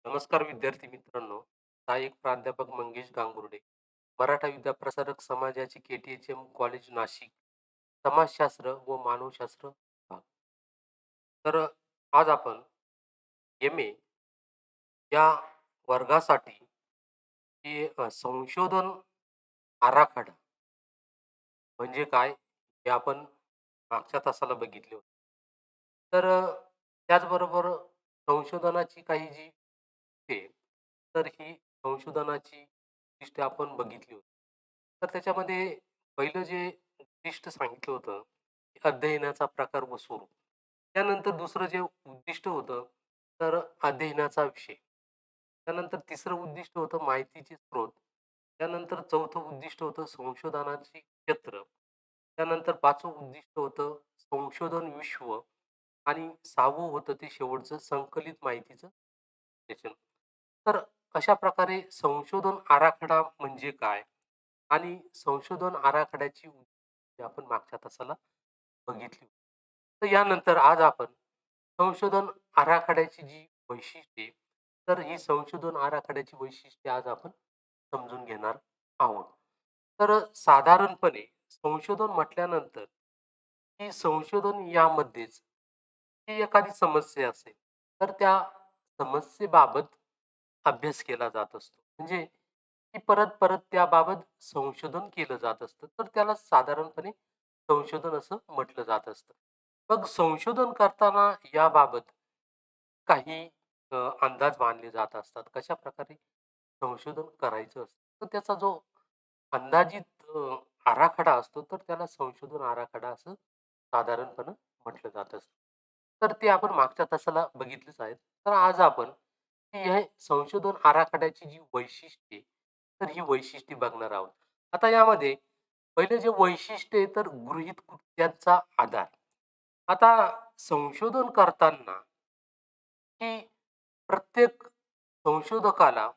नमस्कार विद्यार्थी मित्रांनो. सहाय्यक प्राध्यापक मंगेश गांगुर्डे, मराठा विद्याप्रसारक समाजाचे के.टी.एच.एम. कॉलेज नाशिक, समाजशास्त्र व मानवशास्त्र विभाग. तर आज आपण एम.ए. या वर्गासाठी संशोधन आराखडा म्हणजे काय हे आपण मागच्या तासाला बघितले होते. तर त्याचबरोबर संशोधनाची काही जी आहे, तर ही संशोधनाची उद्दिष्टे आपण बघितली होती. तर त्याच्यामध्ये पहिलं जे उद्दिष्ट सांगितलं होतं, की अध्ययनाचा प्रकार व स्वरूप. त्यानंतर दुसरं जे उद्दिष्ट होतं, तर अध्ययनाचा विषय. त्यानंतर तिसरं उद्दिष्ट होतं माहितीचे स्रोत. त्यानंतर चौथं उद्दिष्ट होतं संशोधनाचे क्षेत्र. त्यानंतर 5वं उद्दिष्ट होतं संशोधन विश्व आणि 6वं होतं ते शेवटचं संकलित माहितीचं विश्लेषण. तर अशा प्रकारे संशोधन आराखडा म्हणजे काय? आणि संशोधन आराखड्याची उद्दिष्टे आपण मागच्या तासाला बघितली. तर यानंतर आज आपण संशोधन आराखड्याची जी वैशिष्ट्ये, तर ही संशोधन आराखड्याची वैशिष्ट्ये आज आपण समजून घेणार आहोत. तर साधारणपणे संशोधन म्हटल्यानंतर, की संशोधन यामध्येच जी एखादी समस्या असेल, तर त्या समस्येबाबत अभ्यास केला जात असतो. म्हणजे की परत-परत त्याबाबत संशोधन केलं जात असतं. तर त्याला साधारणपणे संशोधन असं म्हटलं जात असतं. मग संशोधन करताना याबाबत काही अंदाज बांधले जात असतात. कशाप्रकारे संशोधन करायचं असतं. तर त्याचा जो अंदाजित आराखडा असतो, तर त्याला संशोधन आराखडा असं साधारणपणे म्हटलं जात असतं. तर ते आपण मागच्या तासाला बघितलेच आहेत. तर आज आपण हे संशोधन आराखड्याची जी वैशिष्ट्ये, तर ही वैशिष्ट्ये बघणार आहोत. आता यामध्ये पहिले जे वैशिष्ट्य आहे, तर गृहीत कृत्यांचा आधार. आता संशोधन करताना की प्रत्येक संशोधकाला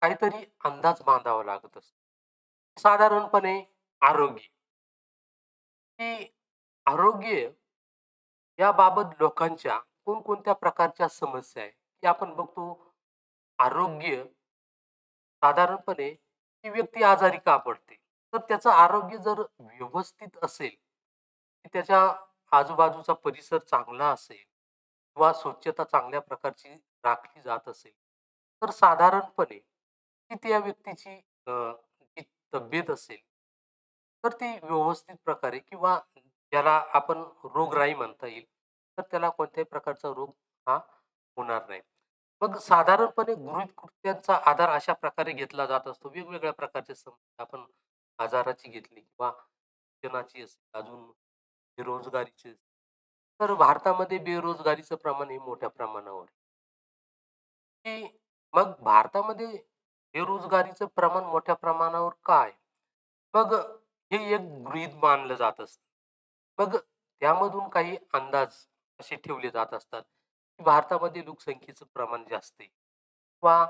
काहीतरी अंदाज बांधावा लागत असतो. साधारणपणे आरोग्य, की आरोग्य याबाबत लोकांच्या कोणकोणत्या प्रकारच्या समस्या आहे, की आपण बघतो आरोग्य साधारणपणे ती व्यक्ती आजारी का पडते? तर त्याचं आरोग्य जर व्यवस्थित असेल, की त्याच्या आजूबाजूचा परिसर चांगला असेल किंवा स्वच्छता चांगल्या प्रकारची राखली जात असेल, तर साधारणपणे ती त्या व्यक्तीची जी तब्येत असेल, तर ती व्यवस्थित प्रकारे किंवा ज्याला आपण रोगराई म्हणता येईल, तर त्याला कोणत्याही प्रकारचा रोग हा होणार नाही. मग साधारणपणे गृहीत कृत्यांचा आधार अशा प्रकारे घेतला जात असतो. वेगवेगळ्या प्रकारचे समस्या आपण आजाराची घेतली किंवा शिक्षणाची असेल, अजून बेरोजगारीची असेल. तर भारतामध्ये बेरोजगारीचं प्रमाण हे मोठ्या प्रमाणावर आहे. की मग भारतामध्ये बेरोजगारीचं प्रमाण मोठ्या प्रमाणावर का आहे? मग हे एक गृहीत मानलं जात असतं. मग त्यामधून काही अंदाज असे ठेवले जात असतात, की भारतामध्ये लोकसंख्येचं प्रमाण जास्त आहे किंवा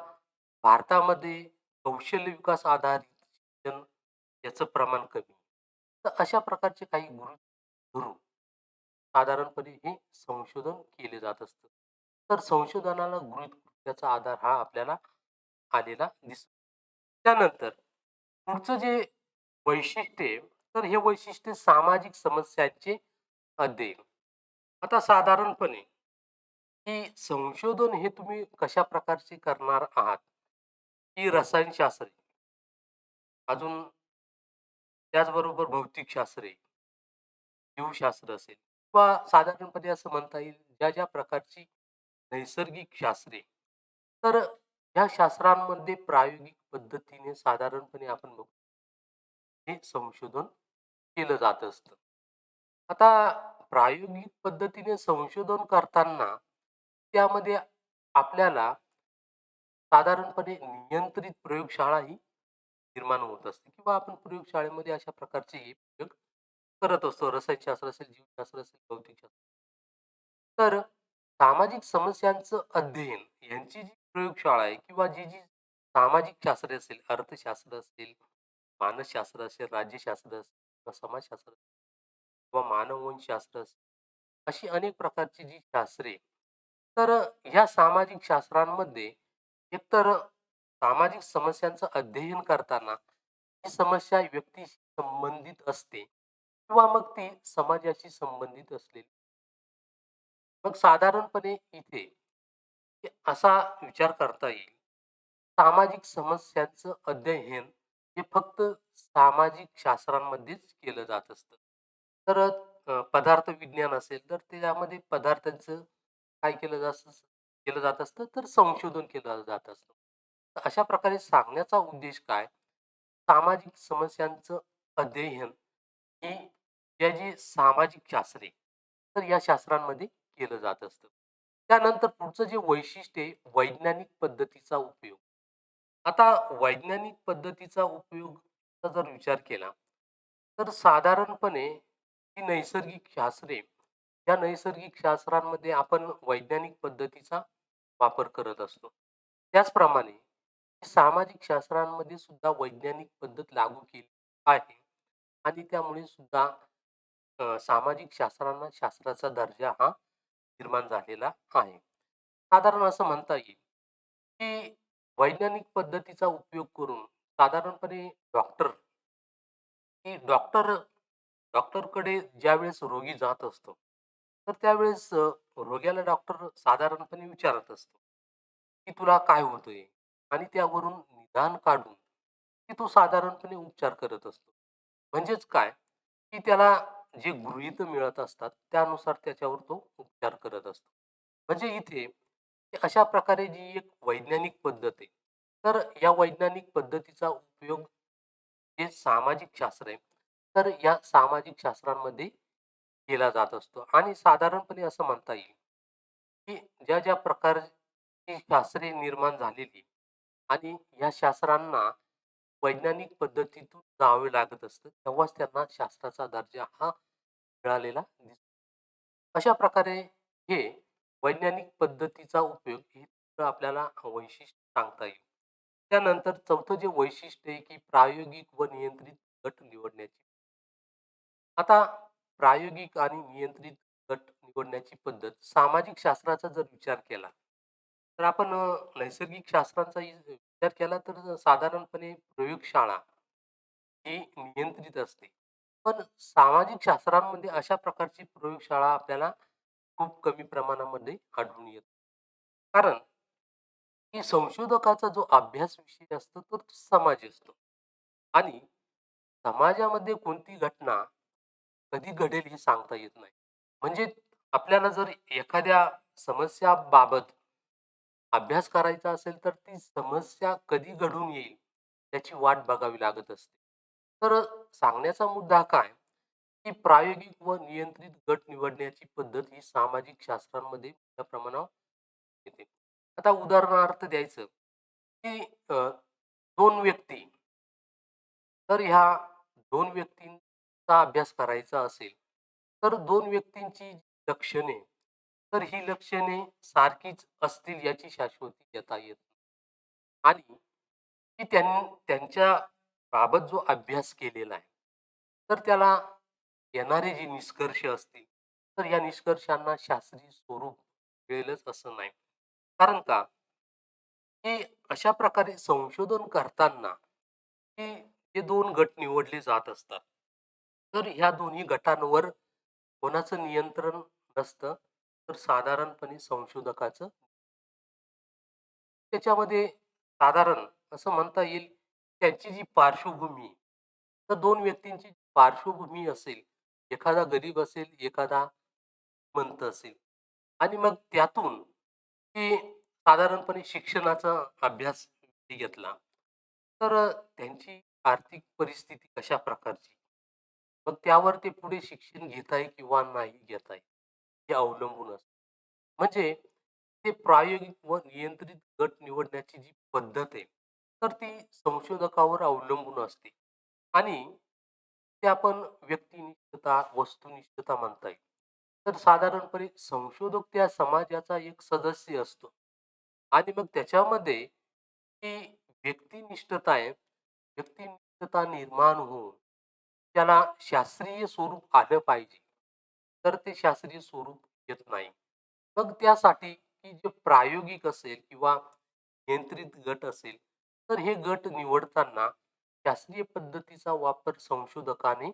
भारतामध्ये कौशल्य विकास आधारित शिक्षण याचं प्रमाण कमी आहे. तर अशा प्रकारचे काही गृहीत धरून साधारणपणे हे संशोधन केले जात असतं. तर संशोधनाला गृहीत कृत्याचा आधार हा आपल्याला आलेला दिसतो. त्यानंतर पुढचं जे वैशिष्ट्य आहे, तर हे वैशिष्ट्य सामाजिक समस्यांचे अध्ययन. आता साधारणपणे की संशोधन हे तुम्ही कशा प्रकारचे करणार आहात, की रसायनशास्त्र आहे, अजून त्याचबरोबर भौतिकशास्त्र आहे, जीवशास्त्र असेल किंवा साधारणपणे असं म्हणता येईल ज्या प्रकारची नैसर्गिक शास्त्रे, तर ह्या शास्त्रांमध्ये प्रायोगिक पद्धतीने साधारणपणे आपण बघतो हे संशोधन केलं जात असतं. आता प्रायोगिक पद्धतीने संशोधन करताना त्यामध्ये आपल्याला साधारणपणे नियंत्रित प्रयोगशाळा ही निर्माण होत असते किंवा आपण प्रयोगशाळेमध्ये अशा प्रकारचे हे प्रयोग करत असतो. रसायनशास्त्र असेल, जीवशास्त्र असेल, भौतिकशास्त्र. तर सामाजिक समस्यांचं अध्ययन यांची जी प्रयोगशाळा आहे किंवा जी सामाजिक शास्त्र असेल, अर्थशास्त्र असेल, मानसशास्त्र असेल, राज्यशास्त्र असेल किंवा समाजशास्त्र असेल किंवा मानववंशशास्त्र असेल, अशी अनेक प्रकारची जी शास्त्रे, तर ह्या सामाजिक शास्त्रांमध्ये एकतर सामाजिक समस्यांचं अध्ययन करताना ही समस्या व्यक्तीशी संबंधित असते किंवा मग ती समाजाशी संबंधित असलेली. मग साधारणपणे इथे असा विचार करता येईल, सामाजिक समस्यांचं अध्ययन हे फक्त सामाजिक शास्त्रांमध्येच केलं जात असतं. तर पदार्थ विज्ञान असेल तर त्यामध्ये पदार्थांचं काय केलं जात असतं, तर संशोधन केलं जात असतं. तर अशा प्रकारे सांगण्याचा उद्देश काय? सामाजिक समस्यांचं अध्ययन ही या जी सामाजिक शास्त्रे, तर या शास्त्रांमध्ये केलं जात असतं. त्यानंतर पुढचं जे वैशिष्ट्य आहे, वैज्ञानिक पद्धतीचा उपयोग. आता वैज्ञानिक पद्धतीचा उपयोगचा जर विचार केला, तर साधारणपणे ही नैसर्गिक शास्त्रे, या नैसर्गिक शास्त्रांमध्ये आपण वैज्ञानिक पद्धतीचा वापर करत असतो. त्याचप्रमाणे सामाजिक शास्त्रांमध्ये सुद्धा वैज्ञानिक पद्धत लागू केली आहे आणि त्यामुळे सुद्धा सामाजिक शास्त्रांना शास्त्राचा दर्जा हा निर्माण झालेला आहे. साधारण असं म्हणता येईल, की वैज्ञानिक पद्धतीचा उपयोग करून साधारणपणे की डॉक्टरकडे ज्यावेळेस रोगी जात असतो, तर त्यावेळेस रोग्याला डॉक्टर साधारणपणे विचारत असतो, की "तुला काय होतंय?" आणि त्यावरून निदान काढून, की तो साधारणपणे उपचार करत असतो. म्हणजेच काय, की त्याला जे गृहीतक मिळत असतात, त्यानुसार त्याच्यावर तो उपचार करत असतो. म्हणजे इथे अशा प्रकारे जी एक वैज्ञानिक पद्धत आहे, तर या वैज्ञानिक पद्धतीचा उपयोग जे सामाजिक शास्त्र आहे, तर या सामाजिक शास्त्रांमध्ये केला जात असतो आणि साधारणपणे असं म्हणता येईल, की ज्या प्रकारची शास्त्रे निर्माण झालेली आणि या शास्त्रांना वैज्ञानिक पद्धतीतून जावे लागत असतं, तेव्हाच त्यांना शास्त्राचा दर्जा हा मिळालेला दिसतो. अशा प्रकारे हे वैज्ञानिक पद्धतीचा उपयोग हे आपल्याला वैशिष्ट्य सांगता येईल. त्यानंतर चौथं जे वैशिष्ट्य आहे, की प्रायोगिक व नियंत्रित गट निवडण्याची. आता प्रायोगिक आणि नियंत्रित गट निवडण्याची पद्धत सामाजिक शास्त्राचा जर विचार केला, तर आपण नैसर्गिक शास्त्रांचाही विचार केला तर साधारणपणे प्रयोगशाळा ही नियंत्रित असते. पण सामाजिक शास्त्रांमध्ये अशा प्रकारची प्रयोगशाळा आपल्याला खूप कमी प्रमाणामध्ये आढळून येतात. कारण की संशोधकाचा जो अभ्यास विषय असतो तो समाज असतो आणि समाजामध्ये कोणती घटना कधी घडेल हे सांगता येत नाही. म्हणजे आपल्याला जर एखाद्या समस्याबाबत अभ्यास करायचा असेल, तर ती समस्या कधी घडून येईल त्याची वाट बघावी लागत असते. तर सांगण्याचा मुद्दा काय, की प्रायोगिक व नियंत्रित गट निवडण्याची पद्धत ही सामाजिक शास्त्रांमध्ये मोठ्या प्रमाणावर येते. आता उदाहरणार्थ द्यायचं, की 2 व्यक्ती, तर ह्या 2 व्यक्तींचा अभ्यास करायचा असेल, तर 2 व्यक्तींची लक्षणे, तर ही लक्षणे सारखीच असतील याची शाश्वती देता येत नाही. आणि की त्यांच्या बाबत जो अभ्यास केलेला आहे, तर त्याला येणारे जे निष्कर्ष असतील, तर या निष्कर्षांना शास्त्रीय स्वरूप मिळेलच असं नाही. कारण का? की अशा प्रकारे संशोधन करताना, की हे 2 गट निवडले जात असतात. तर ह्या दोन्ही गटांवर कोणाचं नियंत्रण नसतं, तर साधारणपणे संशोधकाचं. त्याच्यामध्ये साधारण असं म्हणता येईल, त्यांची जी पार्श्वभूमी आहे, तर 2 व्यक्तींची पार्श्वभूमी असेल, एखादा गरीब असेल, एखादा श्रीमंत असेल आणि मग त्यातून ते साधारणपणे शिक्षणाचा अभ्यास घेतला, तर त्यांची आर्थिक परिस्थिती कशा प्रकारची, मग त्यावर ते पुढे शिक्षण घेताय किंवा नाही घेताय, हे अवलंबून असतं. म्हणजे ते प्रायोगिक व नियंत्रित गट निवडण्याची जी पद्धत आहे, तर ती संशोधकावर अवलंबून असते आणि ते आपण व्यक्तिनिष्ठता, वस्तुनिष्ठता म्हणता येईल. तर साधारणपणे संशोधक त्या समाजाचा एक सदस्य असतो आणि मग त्याच्यामध्ये जी व्यक्तिनिष्ठता आहे, व्यक्तिनिष्ठता निर्माण होऊन त्याला शास्त्रीय स्वरूप आलं पाहिजे. तर ते शास्त्रीय स्वरूप येत नाही. मग त्यासाठी की जे प्रायोगिक असेल किंवा नियंत्रित गट असेल, तर हे गट निवडताना शास्त्रीय पद्धतीचा वापर संशोधकाने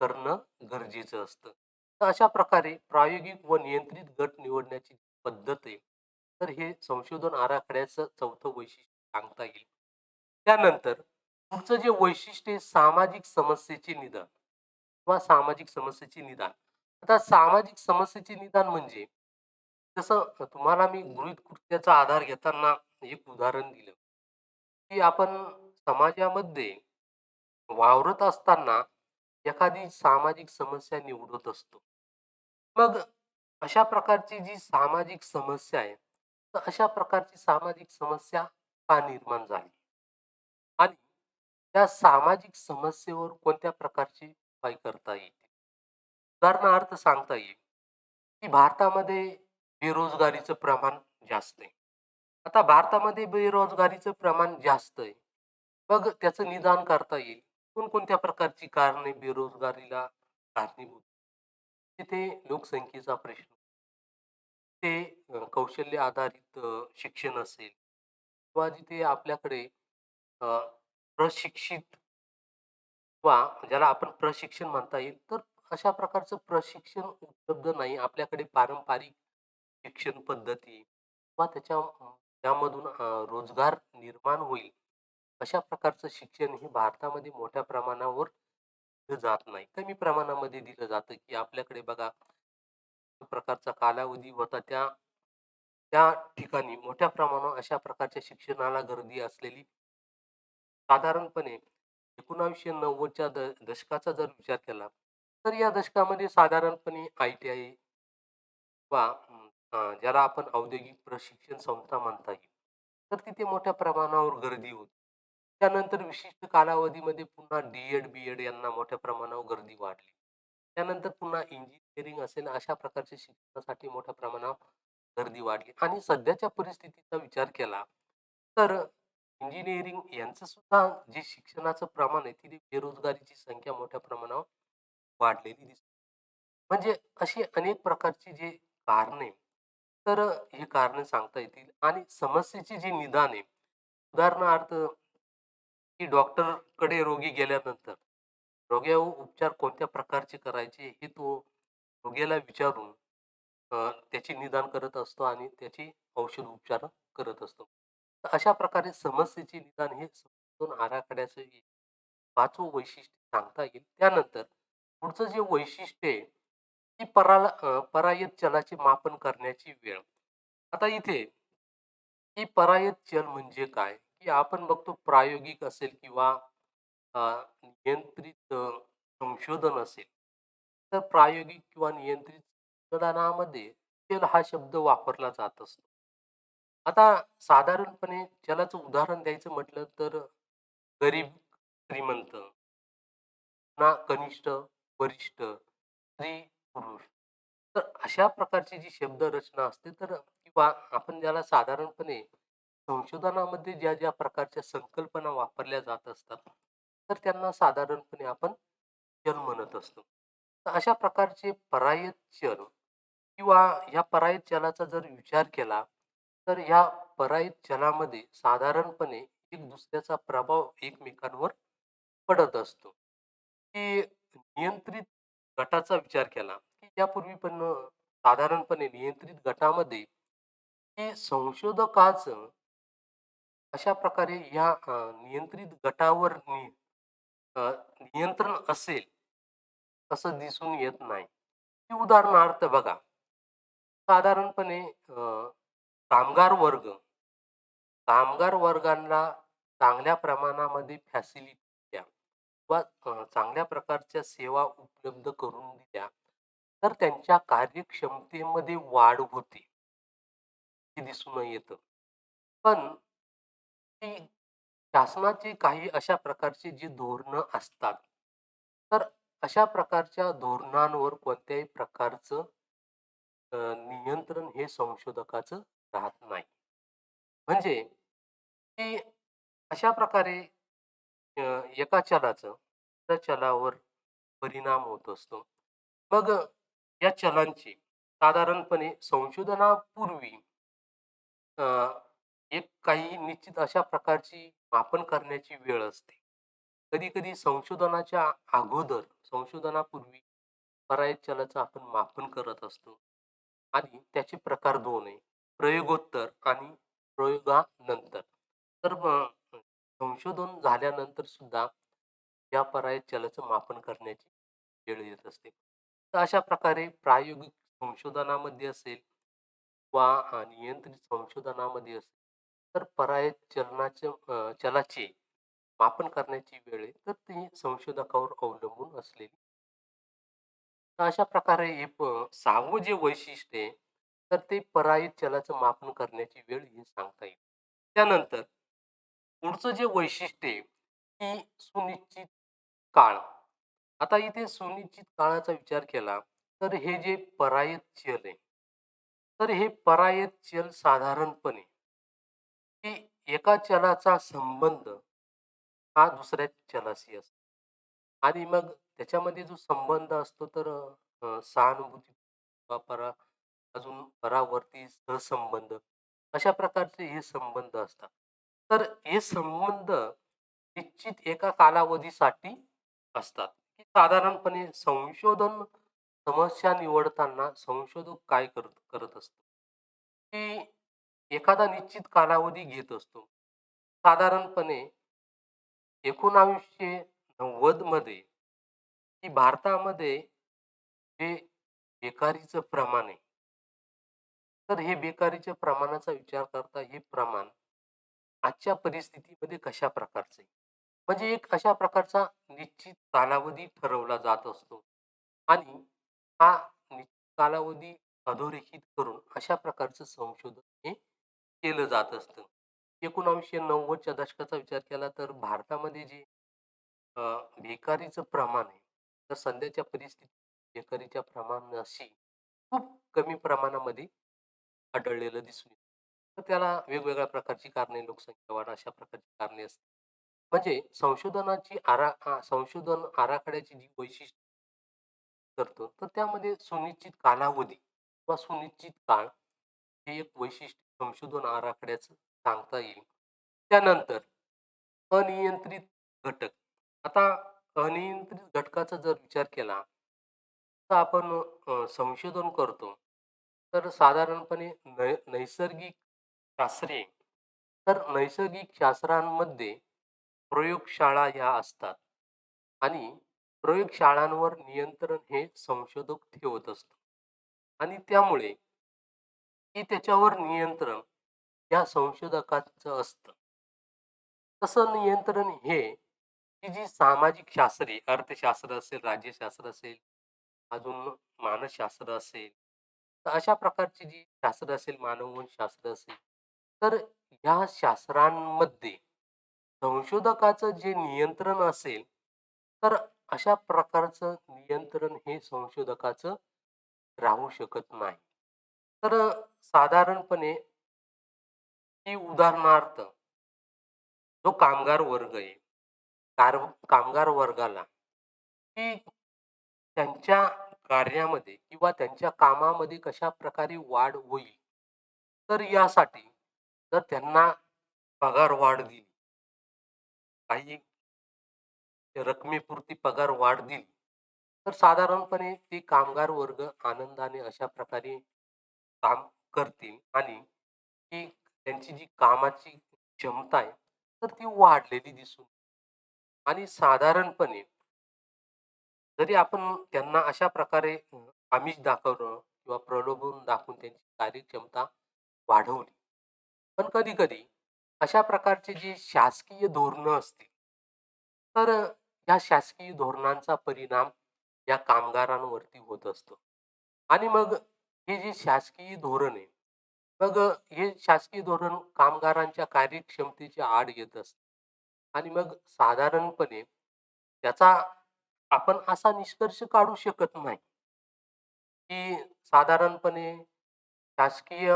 करणं गरजेचं असतं. तर अशा प्रकारे प्रायोगिक व नियंत्रित गट निवडण्याची पद्धत आहे, तर हे संशोधन आराखड्याचं चौथं वैशिष्ट्य सांगता येईल. त्यानंतर पुढचं जे वैशिष्ट्य आहे सामाजिक समस्येचे निदान किंवा सामाजिक समस्येचे निदान. आता सामाजिक समस्येचे निदान म्हणजे जसं तुम्हाला मी गृहीतकृत्याचा आधार घेताना एक उदाहरण दिलं, की आपण समाजामध्ये वावरत असताना एखादी सामाजिक समस्या निवडत असतो. मग अशा प्रकारची जी सामाजिक समस्या आहे, तर अशा प्रकारची सामाजिक समस्या का निर्माण झाली? आणि त्या सामाजिक समस्येवर कोणत्या प्रकारची उपाय करता येतील? उदाहरणार्थ सांगता येईल, की भारतामध्ये बेरोजगारीचं प्रमाण जास्त आहे. आता भारतामध्ये बेरोजगारीचं प्रमाण जास्त आहे. मग त्याचं निदान करता येईल. कोणकोणत्या प्रकारची कारणे बेरोजगारीला कारणीभूत? तिथे लोकसंख्येचा प्रश्न, ते कौशल्य आधारित शिक्षण असेल किंवा जिथे आपल्याकडे अ, प्रशिक्षित किंवा ज्याला आपण प्रशिक्षण म्हणता येईल, तर अशा प्रकारचं प्रशिक्षण उपलब्ध नाही. आपल्याकडे पारंपरिक शिक्षण पद्धती किंवा त्यामधून रोजगार निर्माण होईल, अशा प्रकारचं शिक्षण हे भारतामध्ये मोठ्या प्रमाणावर दिलं जात नाही. कमी प्रमाणामध्ये दिलं जातं, की आपल्याकडे बघा, प्रकारचा कालावधी होता त्या त्या ठिकाणी मोठ्या प्रमाणावर अशा प्रकारच्या शिक्षणाला गर्दी असलेली साधारणपणे 1990च्या दशकाचा जर विचार केला, तर या दशकामध्ये साधारणपणे आय-टी-आय किंवा ज्याला आपण औद्योगिक प्रशिक्षण संस्था म्हणता येईल, तर तिथे मोठ्या प्रमाणावर गर्दी होती. त्यानंतर विशिष्ट कालावधीमध्ये पुन्हा डी-एड, बी-एड यांना मोठ्या प्रमाणावर गर्दी वाढली. त्यानंतर पुन्हा इंजिनिअरिंग असेल अशा प्रकारच्या शिक्षणासाठी मोठ्या प्रमाणावर गर्दी वाढली आणि सध्याच्या परिस्थितीचा विचार केला, तर इंजिनिअरिंग यांचं सुद्धा जे शिक्षणाचं प्रमाण आहे, तिथे बेरोजगारीची संख्या मोठ्या प्रमाणावर वाढलेली दिसते. म्हणजे अशी अनेक प्रकारची जी कारणे, तर ही कारणे सांगता येतील आणि समस्येचे जे निदान आहे, उदाहरणार्थ, की डॉक्टरकडे रोगी गेल्यानंतर रोग्यावर उपचार कोणत्या प्रकारचे करायचे हे तो रोग्याला विचारून त्याचे निदान करत असतो आणि त्याची औषध उपचार करत असतो. तर अशा प्रकारे समस्येचे निदान हे संशोधन आराखड्याचं एक 5वं वैशिष्ट्य सांगता येईल. त्यानंतर पुढचं जे वैशिष्ट्य आहे, की परायत चलाचे मापन करण्याची वेळ. आता इथे ही परायत चल म्हणजे काय? की आपण बघतो प्रायोगिक असेल किंवा अ, नियंत्रित संशोधन असेल, तर प्रायोगिक किंवा नियंत्रित संशोधनामध्ये चल हा शब्द वापरला जात असतो. आता साधारणपणे चलाचं उदाहरण द्यायचं म्हटलं तर गरीब, श्रीमंत, पुन्हा कनिष्ठ, वरिष्ठ, स्त्री, पुरुष. तर अशा प्रकारची जी शब्दरचना असते, तर किंवा आपण ज्याला साधारणपणे संशोधनामध्ये ज्या प्रकारच्या संकल्पना वापरल्या जात असतात, तर त्यांना साधारणपणे आपण चल म्हणत असतो. तर अशा प्रकारचे परायत चल किंवा ह्या परायत चलाचा जर विचार केला, तर ह्या परायत चलामध्ये साधारणपणे एक दुसऱ्याचा प्रभाव एकमेकांवर पडत असतो, की नियंत्रित गटाचा विचार केला, की यापूर्वी पण साधारणपणे नियंत्रित गटामध्ये हे संशोधकाचं अशा प्रकारे या नियंत्रित गटावर अ, नियंत्रण असेल, असं दिसून येत नाही. की उदाहरणार्थ बघा, साधारणपणे कामगार वर्ग कामगार वर्गाला चांगल्या प्रमाणामध्ये फॅसिलिटी द्या किंवा चांगल्या प्रकारच्या सेवा उपलब्ध करून दिल्या, तर त्यांच्या कार्यक्षमतेमध्ये वाढ होते, हे दिसून येतं. पण ती शासनाची काही अशा प्रकारची जी धोरणं असतात, तर अशा प्रकारच्या धोरणांवर कोणत्याही प्रकारचं नियंत्रण हे संशोधकाचं राहत नाही. म्हणजे की अशा प्रकारे एका चलाचं त्या चलावर परिणाम होत असतो. मग या चलांची साधारणपणे संशोधनापूर्वी एक काही निश्चित अशा प्रकारची मापन करण्याची वेळ असते. कधी-कधी संशोधनाच्या अगोदर, संशोधनापूर्वी परायत चलाचं आपण मापन करत असतो आणि त्याचे प्रकार 2 आहे. प्रयोगोत्तर आणि प्रयोगानंतर. तर मग संशोधन झाल्यानंतर सुद्धा या परायत चलाचं मापन करण्याची वेळ येत असते. तर अशा प्रकारे प्रायोगिक संशोधनामध्ये असेल वा नियंत्रित संशोधनामध्ये असेल, तर परायत चलाचे मापन करण्याची वेळ आहे, तर ती संशोधकावर अवलंबून असलेली. तर अशा प्रकारे हे 6वं जे वैशिष्ट्य आहे, तर ते परायत चलाचं मापन करण्याची वेळ हे सांगता येईल. त्यानंतर पुढचं जे वैशिष्ट्य आहे, की सुनिश्चित काळ. आता इथे सुनिश्चित काळाचा विचार केला, तर हे जे परायत चल आहे, तर हे परायत चल साधारणपणे, की एका चलाचा संबंध हा दुसऱ्या चलाशी असतो. आणि मग त्याच्यामध्ये जो संबंध असतो तर सहानुभूती किंवा अजून परावर्ती सहसंबंध अशा प्रकारचे हे संबंध असतात. तर हे संबंध निश्चित एका कालावधीसाठी असतात, की साधारणपणे संशोधन समस्या निवडताना संशोधक काय करत असतो, की एखादा निश्चित कालावधी घेत असतो. साधारणपणे 1990 मध्ये, की भारतामध्ये जे बेकारीचं प्रमाण आहे, तर हे बेकारीच्या प्रमाणाचा विचार करता हे प्रमाण आजच्या परिस्थितीमध्ये कशा प्रकारचं आहे? म्हणजे एक अशा प्रकारचा निश्चित कालावधी ठरवला जात असतो आणि हा निश्चित कालावधी अधोरेखित करून अशा प्रकारचं संशोधन हे केलं जात असतं. 1990च्या दशकाचा विचार केला तर भारतामध्ये जे अ, बेकारीचं प्रमाण आहे, तर सध्याच्या परिस्थितीत बेकारीच्या प्रमाणाशी खूप कमी प्रमाणामध्ये आढळलेलं दिसून येतं. तर त्याला वेगवेगळ्या प्रकारची कारणे, लोकसंख्या वाढ अशा प्रकारची कारणे असतात. म्हणजे संशोधन आराखड्याची जी वैशिष्ट्य करतो, तर त्यामध्ये सुनिश्चित कालावधी किंवा सुनिश्चित काळ हे एक वैशिष्ट्य संशोधन आराखड्याचं सांगता येईल. त्यानंतर अनियंत्रित घटक. आता अनियंत्रित घटकाचा जर विचार केला, तर आपण संशोधन करतो. तर साधारणपणे नैसर्गिक शास्त्रे, तर नैसर्गिक शास्त्रांमध्ये प्रयोगशाळा ह्या असतात आणि प्रयोगशाळांवर नियंत्रण हे संशोधक ठेवत असतो आणि त्यामुळे की त्याच्यावर नियंत्रण या संशोधकाचं असतं. तसं नियंत्रण हे, ही जी सामाजिक शास्त्रे, अर्थशास्त्र असेल, राज्यशास्त्र असेल, अजून मानसशास्त्र असेल, तर अशा प्रकारची जी शास्त्र असेल, मानववंशशास्त्र असेल, तर ह्या शास्त्रांमध्ये संशोधकाचं जे नियंत्रण असेल, तर अशा प्रकारचं नियंत्रण हे संशोधकाचं राहू शकत नाही. तर साधारणपणे की उदाहरणार्थ जो कामगार वर्ग आहे, कार कामगार वर्गाला, की त्यांच्या कार्यामध्ये किंवा त्यांच्या कामामध्ये कशाप्रकारे वाढ होईल, तर यासाठी जर त्यांना पगार वाढ दिली, काही रकमेपुरती पगार वाढ दिली, तर साधारणपणे ते कामगार वर्ग आनंदाने अशा प्रकारे काम करतील आणि ती त्यांची जी कामाची क्षमता आहे, तर ती वाढलेली दिसून आणि साधारणपणे जरी आपण त्यांना अशा प्रकारे आमिष दाखवलं किंवा प्रलोभून दाखवून त्यांची कार्यक्षमता वाढवली. पण कधी-कधी अशा प्रकारचे जे शासकीय धोरणं असतील, तर या शासकीय धोरणांचा परिणाम या कामगारांवरती होत असतो. आणि मग हे जे शासकीय धोरण आहे, मग हे शासकीय धोरण कामगारांच्या कार्यक्षमतेच्या आड येत असतं. आणि मग साधारणपणे त्याचा आपण असा निष्कर्ष काढू शकत नाही, की साधारणपणे शासकीय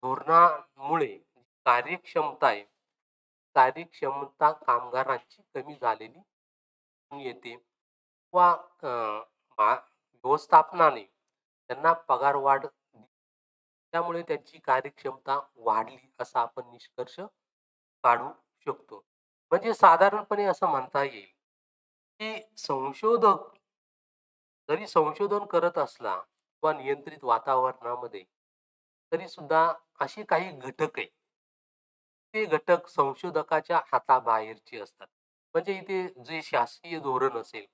धोरणामुळे कार्यक्षमता आहे, कार्यक्षमता कामगारांची कमी झालेली दिसून येते किंवा व्यवस्थापनाने त्यांना पगारवाढ त्यामुळे त्यांची कार्यक्षमता वाढली असा आपण निष्कर्ष काढू शकतो. म्हणजे साधारणपणे असं म्हणता येईल, की संशोधक जरी संशोधन करत असला किंवा नियंत्रित वातावरणामध्ये, तरी सुद्धा असे काही घटक आहे, ते घटक संशोधकाच्या हाताबाहेरचे असतात. म्हणजे इथे जे शासकीय धोरण असेल,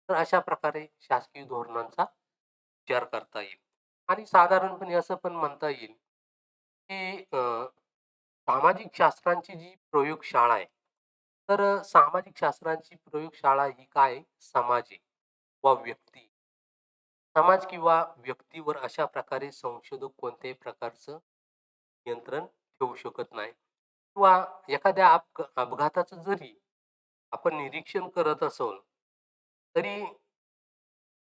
तर अशा प्रकारे शासकीय धोरणांचा विचार करता येईल. आणि साधारणपणे असं पण म्हणता येईल, की सामाजिक शास्त्रांची जी प्रयोगशाळा आहे, तर सामाजिक शास्त्रांची प्रयोगशाळा ही काय आहे? समाज आहे वा व्यक्ती. समाज किंवा व्यक्तीवर अशा प्रकारे संशोधक कोणत्याही प्रकारचं नियंत्रण ठेवू शकत नाही किंवा एखाद्या अपघाताचं जरी आपण निरीक्षण करत असोल, तरी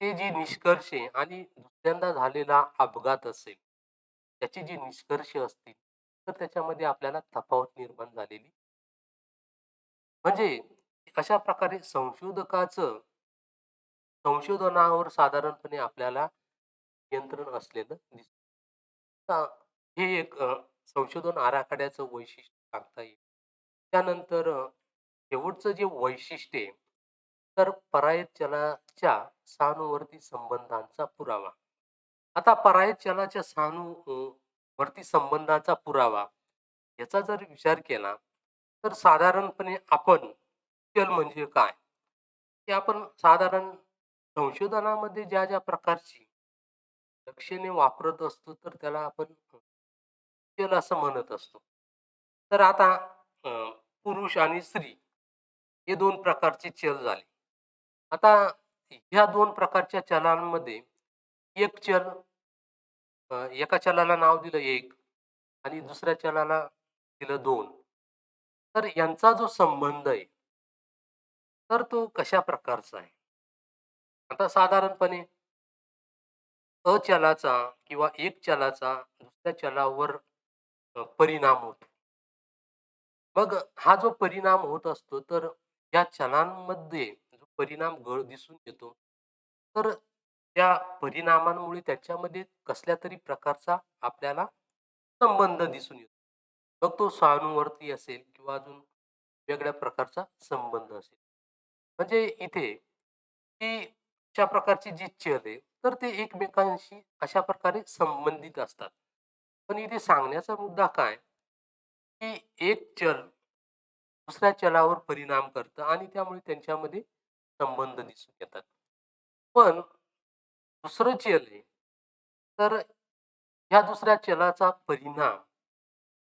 ते जे निष्कर्ष आहे आणि दुसऱ्यांदा झालेला अपघात असेल, त्याचे जे निष्कर्ष असतील, तर त्याच्यामध्ये आपल्याला तफावत निर्माण झालेली म्हणजे अशा प्रकारे संशोधकाचं संशोधनावर साधारणपणे आपल्याला नियंत्रण असलेलं दिसतं. हां, हे एक संशोधन आराखड्याचं वैशिष्ट्य सांगता येईल. त्यानंतर शेवटचं जे वैशिष्ट्य आहे, तर परायत चलाच्या सहानुभूती संबंधांचा पुरावा. आता परायत चलाच्या वरती संबंधाचा पुरावा याचा जर विचार केला, तर साधारणपणे आपण चल म्हणजे काय? ते आपण साधारण संशोधनामध्ये ज्या प्रकारची लक्षणे वापरत असतो, तर त्याला आपण चल असं म्हणत असतो. तर आता अ, पुरुष आणि स्त्री हे 2 प्रकारचे चल झाले. आता ह्या 2 प्रकारच्या चलांमध्ये एक चल एका चलाला नाव दिलं 1 आणि दुसऱ्या चलाला दिलं 2. तर यांचा जो संबंध आहे, तर तो कशा प्रकारचा आहे? आता साधारणपणे अचलाचा किंवा एक चलाचा दुसऱ्या चलावर परिणाम होतो. मग हा जो परिणाम होत असतो, तर या चलांमध्ये जो परिणाम दिसून येतो, तर त्या परिणामांमुळे त्याच्यामध्ये कसल्यातरी प्रकारचा आपल्याला संबंध दिसून येतो. मग तो सहानुभूती असेल किंवा अजून वेगळ्या प्रकारचा संबंध असेल. म्हणजे इथे की अशा प्रकारची जी चल आहे, तर ते एकमेकांशी अशा प्रकारे संबंधित असतात. पण इथे सांगण्याचा मुद्दा काय, की एक चल दुसऱ्या चलावर परिणाम करतं आणि त्यामुळे त्यांच्यामध्ये संबंध दिसून येतात. पण दुसरं चल आहे, तर ह्या दुसऱ्या चलाचा परिणाम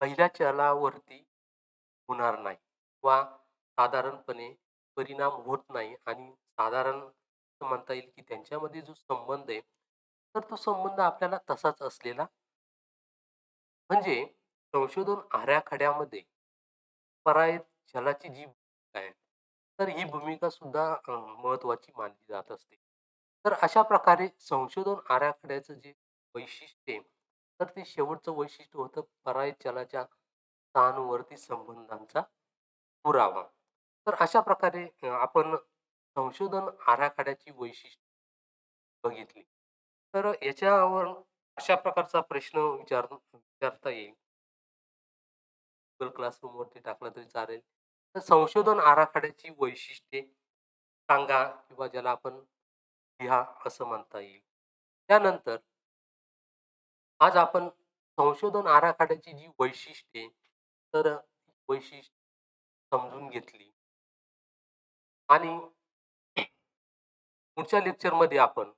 पहिल्या चलावरती होणार नाही किंवा साधारणपणे परिणाम होत नाही आणि साधारण असं म्हणता येईल, की त्यांच्यामध्ये जो संबंध आहे, तर तो संबंध आपल्याला तसाच असलेला म्हणजे संशोधन आराखड्यामध्ये पराय चलाची जी भूमिका आहे, तर ही भूमिका सुद्धा महत्त्वाची मानली जात असते. तर अशा प्रकारे संशोधन आराखड्याचं जे वैशिष्ट्य आहे, तर ते शेवटचं वैशिष्ट्य होतं पराय चलाच्या सहानुभूती संबंधांचा पुरावा. तर अशा प्रकारे आपण संशोधन आराखड्याची वैशिष्ट्ये बघितली. तर याच्यावर अशा प्रकारचा प्रश्न विचारता येईल. Google क्लासरूमवरती टाकला तरी चालेल. तर संशोधन आराखड्याची वैशिष्ट्ये सांगा किंवा ज्याला आपण लिहा असं म्हणता येईल. त्यानंतर आज आपण संशोधन आराखड्याची जी वैशिष्ट्ये तर वैशिष्ट्ये समजून घेतली आणि पुढच्या लेक्चरमध्ये आपण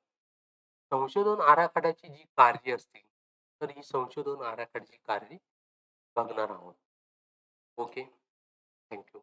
संशोधन आराखड्याची जी कार्य असतील, तर ही संशोधन आराखड्याची कार्य बघणार आहोत. ओके. थँक